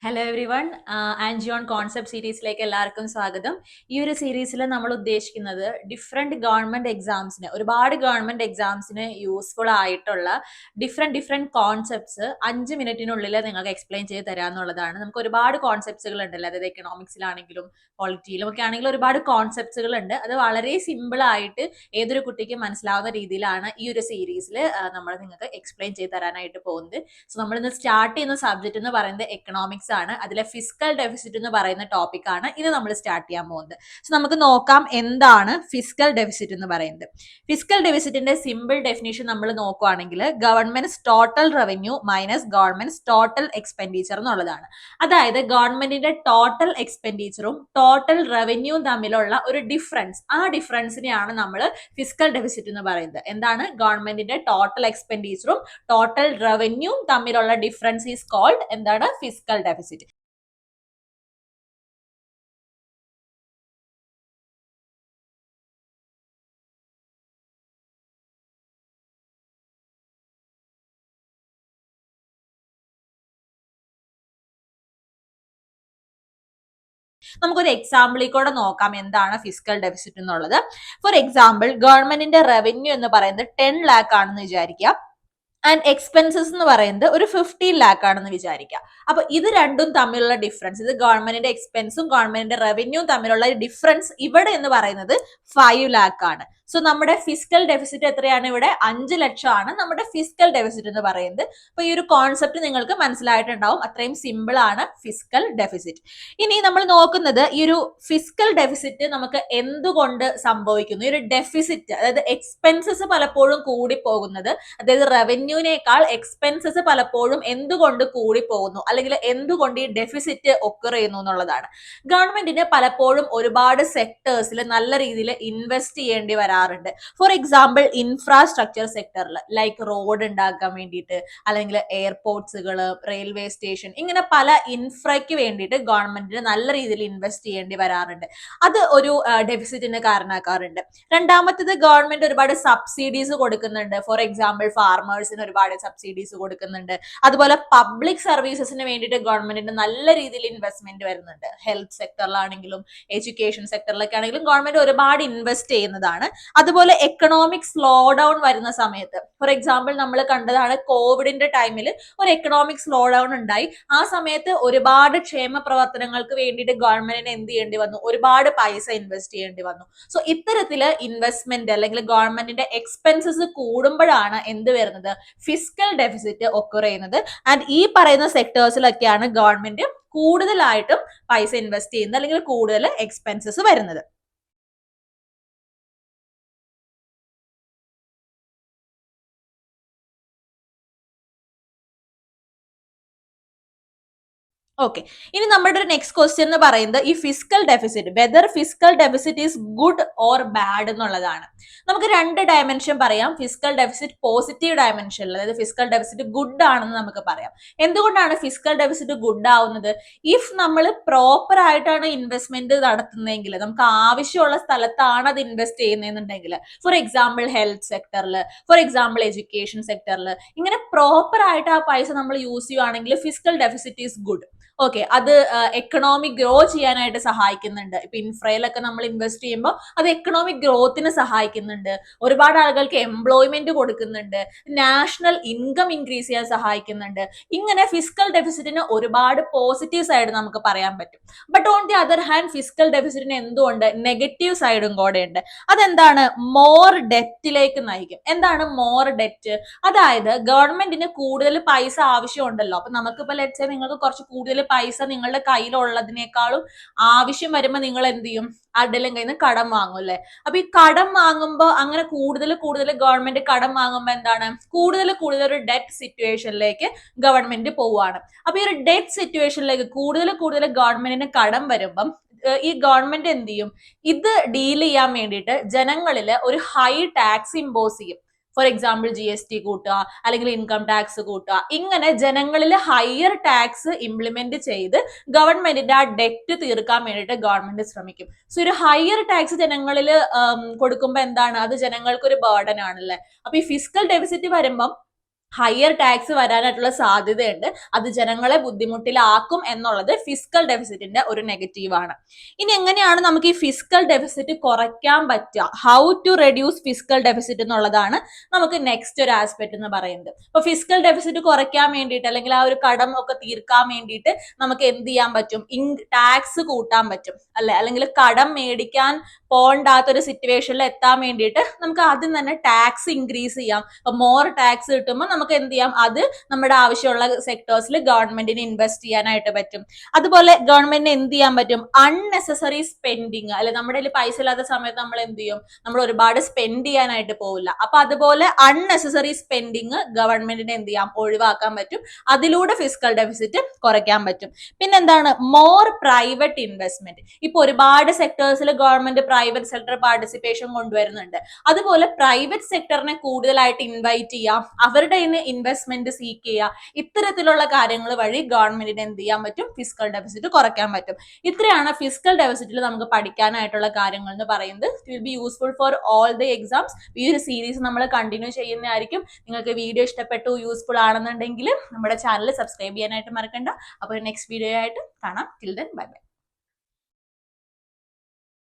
Hello everyone. ആൻജിയോൺ concept സീരീസിലേക്ക് എല്ലാവർക്കും സ്വാഗതം. ഈ ഒരു സീരീസിൽ നമ്മൾ ഉദ്ദേശിക്കുന്നത് ഡിഫറെന്റ് ഗവൺമെന്റ് എക്സാംസിന് ഒരുപാട് ഗവൺമെന്റ് എക്സാംസിന് യൂസ്ഫുൾ ആയിട്ടുള്ള ഡിഫറെന്റ് കോൺസെപ്റ്റ്സ് 5 മിനിറ്റിനുള്ളിൽ നിങ്ങൾക്ക് എക്സ്പ്ലെയിൻ ചെയ്ത് തരാമെന്നുള്ളതാണ്. നമുക്ക് ഒരുപാട് കോൺസെപ്റ്റ്സുകൾ ഉണ്ടല്ലോ, അതായത് എക്കണോമിക്സിലാണെങ്കിലും പോളിറ്റിയിലും ഒക്കെ ആണെങ്കിലും ഒരുപാട് കോൺസെപ്റ്റ്സുകൾ ഉണ്ട്. അത് വളരെ സിമ്പിൾ ആയിട്ട് ഏതൊരു കുട്ടിക്കും മനസ്സിലാവുന്ന രീതിയിലാണ് ഈ ഒരു സീരീസിൽ നമ്മൾ നിങ്ങൾക്ക് എക്സ്പ്ലെയിൻ ചെയ്ത് തരാനായിട്ട് പോകുന്നത്. സോ നമ്മൾ ഇന്ന് സ്റ്റാർട്ട് ചെയ്യുന്ന സബ്ജക്ട് എന്ന് പറയുന്നത് എക്കണോമിക്സ് ആണ്. അതിലെ ഫിസ്ക്കൽ ഡെഫിസിറ്റ് എന്ന് പറയുന്ന ടോപ്പിക് ആണ് ഇത് നമ്മൾ സ്റ്റാർട്ട് ചെയ്യാൻ പോകുന്നത്. സോ നമുക്ക് നോക്കാം എന്താണ് ഫിസ്ക്കൽ ഡെഫിസിറ്റ് എന്ന് പറയുന്നത്. ഫിസ്ക്കൽ ഡെഫിസിറ്റിന്റെ സിമ്പിൾ ഡെഫിനിഷൻ നമ്മൾ നോക്കുകയാണെങ്കിൽ government total revenue minus government total expenditure എന്നുള്ളതാണ്. അതായത് ഗവൺമെന്റിന്റെ ടോട്ടൽ എക്സ്പെൻഡിച്ചറും ടോട്ടൽ റവന്യൂവും തമ്മിലുള്ള ഒരു ഡിഫറൻസ്, ആ ഡിഫറൻസിനെയാണ് നമ്മൾ ഫിസ്ക്കൽ ഡെഫിസിറ്റ് എന്ന് പറയുന്നത്. എന്താണ്? ഗവൺമെന്റിന്റെ ടോട്ടൽ എക്സ്പെൻഡിച്ചറും ടോട്ടൽ റവന്യൂവും തമ്മിലുള്ള ഡിഫറൻസ് ഈസ് കോൾഡ് എന്താണ്? Fiscal deficit. നമുക്കൊരു എക്സാമ്പിളിൽ കൂടെ നോക്കാം എന്താണ് ഫിസ്ക്കൽ ഡെഫിസിറ്റ് എന്നുള്ളത്. ഫോർ എക്സാമ്പിൾ, ഗവൺമെന്റിന്റെ റവന്യൂ എന്ന് പറയുന്നത് 10 lakh ആണെന്ന് വിചാരിക്കുക. ആൻഡ് എക്സ്പെൻസസ് എന്ന് പറയുന്നത് ഒരു 15 lakh ആണെന്ന് വിചാരിക്കുക. അപ്പൊ ഇത് രണ്ടും തമ്മിലുള്ള ഡിഫറൻസ്, ഇത് ഗവൺമെന്റിന്റെ എക്സ്പെൻസും ഗവൺമെന്റിന്റെ റവന്യൂവും തമ്മിലുള്ള ഡിഫറൻസ് ഇവിടെ എന്ന് പറയുന്നത് 5 lakh ആണ്. സോ നമ്മുടെ ഫിസ്ക്കൽ ഡെഫിസിറ്റ് എത്രയാണ്? ഇവിടെ 5 ലക്ഷമാണ് നമ്മുടെ ഫിസ്ക്കൽ ഡെഫിസിറ്റ് എന്ന് പറയുന്നത്. അപ്പൊ ഈ ഒരു കോൺസെപ്റ്റ് നിങ്ങൾക്ക് മനസ്സിലായിട്ടുണ്ടാവും. അത്രയും സിമ്പിൾ ആണ് ഫിസ്ക്കൽ ഡെഫിസിറ്റ്. ഇനി നമ്മൾ നോക്കുന്നത് ഈ ഒരു ഫിസ്ക്കൽ ഡെഫിസിറ്റ് നമുക്ക് എന്തുകൊണ്ട് സംഭവിക്കുന്നു. ഈ ഒരു ഡെഫിസിറ്റ്, അതായത് എക്സ്പെൻസസ് പലപ്പോഴും കൂടി പോകുന്നത്, അതായത് റവന്യൂവിനേക്കാൾ എക്സ്പെൻസസ് പലപ്പോഴും എന്തുകൊണ്ട് കൂടി പോകുന്നു, അല്ലെങ്കിൽ എന്തുകൊണ്ട് ഈ ഡെഫിസിറ്റ് ഒക്കർ ചെയ്യുന്നു എന്നുള്ളതാണ്. ഗവൺമെന്റിന് പലപ്പോഴും ഒരുപാട് സെക്ടേഴ്സിൽ നല്ല രീതിയിൽ ഇൻവെസ്റ്റ് ചെയ്യേണ്ടി വരാറുണ്ട്. ഫോർ എക്സാമ്പിൾ, ഇൻഫ്രാസ്ട്രക്ചർ സെക്ടറിൽ ലൈക്ക് റോഡ് ഉണ്ടാക്കാൻ വേണ്ടിയിട്ട്, അല്ലെങ്കിൽ എയർപോർട്ട്സുകൾ, റെയിൽവേ സ്റ്റേഷൻ, ഇങ്ങനെ പല ഇൻഫ്രയ്ക്ക് വേണ്ടിയിട്ട് ഗവൺമെന്റിന് നല്ല രീതിയിൽ ഇൻവെസ്റ്റ് ചെയ്യേണ്ടി വരാറുണ്ട്. അത് ഒരു ഡെഫിസിറ്റിന് കാരണമാക്കാറുണ്ട്. രണ്ടാമത്തത്, ഗവൺമെന്റ് ഒരുപാട് സബ്സിഡീസ് കൊടുക്കുന്നുണ്ട്. ഫോർ എക്സാമ്പിൾ, ഫാർമേഴ്സിന് ഒരുപാട് സബ്സിഡീസ് കൊടുക്കുന്നുണ്ട്. അതുപോലെ പബ്ലിക് സർവീസസിന് വേണ്ടിയിട്ട് ഗവൺമെന്റിന് നല്ല രീതിയിൽ ഇൻവെസ്റ്റ്മെന്റ് വരുന്നുണ്ട്. ഹെൽത്ത് സെക്ടറിലാണെങ്കിലും എഡ്യൂക്കേഷൻ സെക്ടറിലൊക്കെ ആണെങ്കിലും ഗവൺമെന്റ് ഒരുപാട് ഇൻവെസ്റ്റ് ചെയ്യുന്നതാണ്. അതുപോലെ എക്കണോമിക് സ്ലോ ഡൗൺ വരുന്ന സമയത്ത്, ഫോർ എക്സാമ്പിൾ നമ്മൾ കണ്ടതാണ് കോവിഡിന്റെ ടൈമിൽ ഒരു എക്കണോമിക് സ്ലോ ഡൗൺ ഉണ്ടായി. ആ സമയത്ത് ഒരുപാട് ക്ഷേമ പ്രവർത്തനങ്ങൾക്ക് വേണ്ടിയിട്ട് ഗവൺമെന്റിന് എന്ത് ചെയ്യേണ്ടി വന്നു? ഒരുപാട് പൈസ ഇൻവെസ്റ്റ് ചെയ്യേണ്ടി വന്നു. സോ ഇത്തരത്തില് ഇൻവെസ്റ്റ്മെന്റ് അല്ലെങ്കിൽ ഗവൺമെന്റിന്റെ എക്സ്പെൻസസ് കൂടുമ്പോഴാണ് എന്ത് വരുന്നത്? ഫിസ്ക്കൽ ഡെഫിസിറ്റ് ഒക്കർ ചെയ്യുന്നത്. ആൻഡ് ഈ പറയുന്ന സെക്ടേഴ്സിലൊക്കെയാണ് ഗവൺമെന്റ് കൂടുതലായിട്ടും പൈസ ഇൻവെസ്റ്റ് ചെയ്യുന്നത്, അല്ലെങ്കിൽ കൂടുതൽ എക്സ്പെൻസസ് വരുന്നത്. ഓക്കെ, ഇനി നമ്മുടെ ഒരു നെക്സ്റ്റ് ക്വസ്റ്റ്യൻ എന്ന് പറയുന്നത് ഈ fiscal deficit, whether fiscal deficit is good or bad എന്നുള്ളതാണ്. നമുക്ക് രണ്ട് ഡയമെൻഷൻ പറയാം. ഫിസ്ക്കൽ ഡെഫിസിറ്റ് പോസിറ്റീവ് ഡയമെൻഷനിൽ, അതായത് ഫിസ്ക്കൽ ഡെഫിസിറ്റ് ഗുഡ് ആണെന്ന് നമുക്ക് പറയാം. എന്തുകൊണ്ടാണ് ഫിസ്ക്കൽ ഡെഫിസിറ്റ് ഗുഡ് ആവുന്നത്? ഇഫ് നമ്മൾ പ്രോപ്പർ ആയിട്ടാണ് ഇൻവെസ്റ്റ്മെന്റ് നടത്തുന്നതെങ്കിൽ, നമുക്ക് ആവശ്യമുള്ള സ്ഥലത്താണ് അത് ഇൻവെസ്റ്റ് ചെയ്യുന്നതെന്നുണ്ടെങ്കിൽ, ഫോർ എക്സാമ്പിൾ ഹെൽത്ത് സെക്ടറിൽ, ഫോർ എക്സാമ്പിൾ എഡ്യൂക്കേഷൻ സെക്ടറിൽ, ഇങ്ങനെ പ്രോപ്പർ ആയിട്ട് ആ പൈസ നമ്മൾ യൂസ് ചെയ്യുവാണെങ്കിൽ fiscal deficit is good. Okay, അത് എക്കണോമിക് ഗ്രോ ചെയ്യാനായിട്ട് സഹായിക്കുന്നുണ്ട്. ഇപ്പൊ ഇൻഫ്രയിലൊക്കെ നമ്മൾ ഇൻവെസ്റ്റ് ചെയ്യുമ്പോൾ അത് എക്കണോമിക് ഗ്രോത്തിന് സഹായിക്കുന്നുണ്ട്. ഒരുപാട് ആളുകൾക്ക് എംപ്ലോയ്മെന്റ് കൊടുക്കുന്നുണ്ട്. നാഷണൽ ഇൻകം ഇൻക്രീസ് ചെയ്യാൻ സഹായിക്കുന്നുണ്ട്. ഇങ്ങനെ ഫിസ്ക്കൽ ഡെഫിസിറ്റിന് ഒരുപാട് പോസിറ്റീവ് സൈഡ് നമുക്ക് പറയാൻ പറ്റും. But on the other hand, fiscal ഡെഫിസിറ്റിന് എന്തുകൊണ്ട് നെഗറ്റീവ് സൈഡും കൂടെ ഉണ്ട്. അതെന്താണ്? മോർ ഡെറ്റിലേക്ക് നയിക്കും. എന്താണ് മോർ ഡെറ്റ്? അതായത് ഗവൺമെന്റിന് കൂടുതൽ പൈസ ആവശ്യമുണ്ടല്ലോ. അപ്പൊ നമുക്കിപ്പോ ലെറ്റ്സ് സേ നിങ്ങൾക്ക് കുറച്ച് കൂടുതൽ പൈസ നിങ്ങളുടെ കയ്യിലുള്ളതിനേക്കാളും ആവശ്യം വരുമ്പോൾ നിങ്ങൾ എന്ത് ചെയ്യും? ആരുടെയും കയ്യിൽ നിന്ന് കടം വാങ്ങും അല്ലെ? അപ്പൊ ഈ കടം വാങ്ങുമ്പോൾ, അങ്ങനെ കൂടുതൽ ഗവൺമെന്റ് കടം വാങ്ങുമ്പോൾ എന്താണ്? കൂടുതൽ ഒരു ഡെറ്റ് സിറ്റുവേഷനിലേക്ക് ഗവൺമെന്റ് പോവുകയാണ്. അപ്പൊ ഈ ഒരു ഡെറ്റ് സിറ്റുവേഷനിലേക്ക് കൂടുതൽ ഗവൺമെന്റിന് കടം വരുമ്പം ഈ ഗവൺമെന്റ് എന്ത് ചെയ്യും? ഇത് ഡീൽ ചെയ്യാൻ വേണ്ടിയിട്ട് ജനങ്ങളില് ഒരു ഹൈ ടാക്സ് ഇമ്പോസ് ചെയ്യും. ഫോർ എക്സാമ്പിൾ GST കൂട്ടുക, അല്ലെങ്കിൽ ഇൻകം ടാക്സ് കൂട്ടുക. ഇങ്ങനെ ജനങ്ങളിൽ ഹയർ ടാക്സ് ഇംപ്ലിമെന്റ് ചെയ്ത് ഗവൺമെന്റിന്റെ ആ ഡെറ്റ് തീർക്കാൻ വേണ്ടിയിട്ട് ഗവൺമെന്റ് ശ്രമിക്കും. സോ ഒരു ഹയർ ടാക്സ് ജനങ്ങളിൽ കൊടുക്കുമ്പോൾ എന്താണ്? അത് ജനങ്ങൾക്ക് ഒരു ബേർഡൻ ആണല്ലേ. അപ്പൊ ഈ ഫിസ്ക്കൽ ഡെഫിസിറ്റ് വരുമ്പം ഹയർ ടാക്സ് വരാനായിട്ടുള്ള സാധ്യതയുണ്ട്. അത് ജനങ്ങളെ ബുദ്ധിമുട്ടിലാക്കും എന്നുള്ളത് ഫിസ്ക്കൽ ഡെഫിസിറ്റിന്റെ ഒരു നെഗറ്റീവ് ആണ്. ഇനി എങ്ങനെയാണ് നമുക്ക് ഈ ഫിസ്ക്കൽ ഡെഫിസിറ്റ് കുറയ്ക്കാൻ പറ്റുക? How to reduce fiscal deficit എന്നുള്ളതാണ് നമുക്ക് നെക്സ്റ്റ് ഒരു ആസ്പെക്ട് എന്ന് പറയുന്നത്. അപ്പൊ ഫിസ്ക്കൽ ഡെഫിസിറ്റ് കുറയ്ക്കാൻ വേണ്ടിയിട്ട് അല്ലെങ്കിൽ ആ ഒരു കടം ഒക്കെ തീർക്കാൻ വേണ്ടിയിട്ട് നമുക്ക് എന്ത് ചെയ്യാൻ പറ്റും? ടാക്സ് കൂട്ടാൻ പറ്റും അല്ലെ, അല്ലെങ്കിൽ കടം മേടിക്കാൻ പോണ്ടാത്ത ഒരു സിറ്റുവേഷനിൽ എത്താൻ വേണ്ടിയിട്ട് നമുക്ക് ആദ്യം തന്നെ ടാക്സ് ഇൻക്രീസ് ചെയ്യാം. അപ്പൊ മോർ ടാക്സ് കിട്ടുമ്പോൾ നമുക്ക് എന്ത് ചെയ്യാം? അത് നമ്മുടെ ആവശ്യമുള്ള സെക്ടേഴ്സിൽ ഗവൺമെന്റിന് ഇൻവെസ്റ്റ് ചെയ്യാനായിട്ട് പറ്റും. അതുപോലെ ഗവൺമെന്റിന് എന്ത് ചെയ്യാൻ പറ്റും? അൺനെസസറി സ്പെൻഡിങ് അല്ലെ, നമ്മുടെ കയ്യിൽ പൈസ ഇല്ലാത്ത സമയത്ത് നമ്മൾ എന്ത് ചെയ്യും? നമ്മൾ ഒരുപാട് സ്പെൻഡ് ചെയ്യാനായിട്ട് പോകില്ല. അപ്പൊ അതുപോലെ അൺനെസസറി സ്പെൻഡിങ് ഗവൺമെന്റിന് എന്ത് ചെയ്യാം? ഒഴിവാക്കാൻ പറ്റും. അതിലൂടെ ഫിസ്ക്കൽ ഡെഫിസിറ്റ് കുറയ്ക്കാൻ പറ്റും. പിന്നെന്താണ്? More private investment. ഇപ്പൊ ഒരുപാട് സെക്ടേഴ്സിൽ ഗവൺമെന്റ് പ്രൈവറ്റ് സെക്ടർ പാർട്ടിസിപ്പേഷൻ കൊണ്ടുവരുന്നുണ്ട്. അതുപോലെ പ്രൈവറ്റ് സെക്ടറിനെ കൂടുതലായിട്ട് ഇൻവൈറ്റ് ചെയ്യാം, അവരുടെ ഇൻവെസ്റ്റ്മെന്റ് സീക്ക് ചെയ്യുക. ഇത്തരത്തിലുള്ള കാര്യങ്ങൾ വഴി ഗവൺമെന്റിന് എന്ത് ചെയ്യാൻ പറ്റും? ഫിസ്ക്കൽ ഡെഫിസിറ്റ് കുറയ്ക്കാൻ പറ്റും. ഇത്രയാണ് ഫിസ്ക്കൽ ഡെഫിസിറ്റിൽ നമുക്ക് പഠിക്കാനായിട്ടുള്ള കാര്യങ്ങൾ എന്ന് പറയുന്നത്. It will be useful for all the exams. ഈ ഒരു സീരീസ് നമ്മൾ കണ്ടിന്യൂ ചെയ്യുന്നതായിരിക്കും. നിങ്ങൾക്ക് വീഡിയോ ഇഷ്ടപ്പെട്ടു, യൂസ്ഫുൾ ആണെന്നുണ്ടെങ്കിൽ നമ്മുടെ ചാനൽ സബ്സ്ക്രൈബ് ചെയ്യാനായിട്ട് മറക്കണ്ട. അപ്പോൾ നെക്സ്റ്റ് വീഡിയോ ആയിട്ട് കാണാം. Till then bye bye.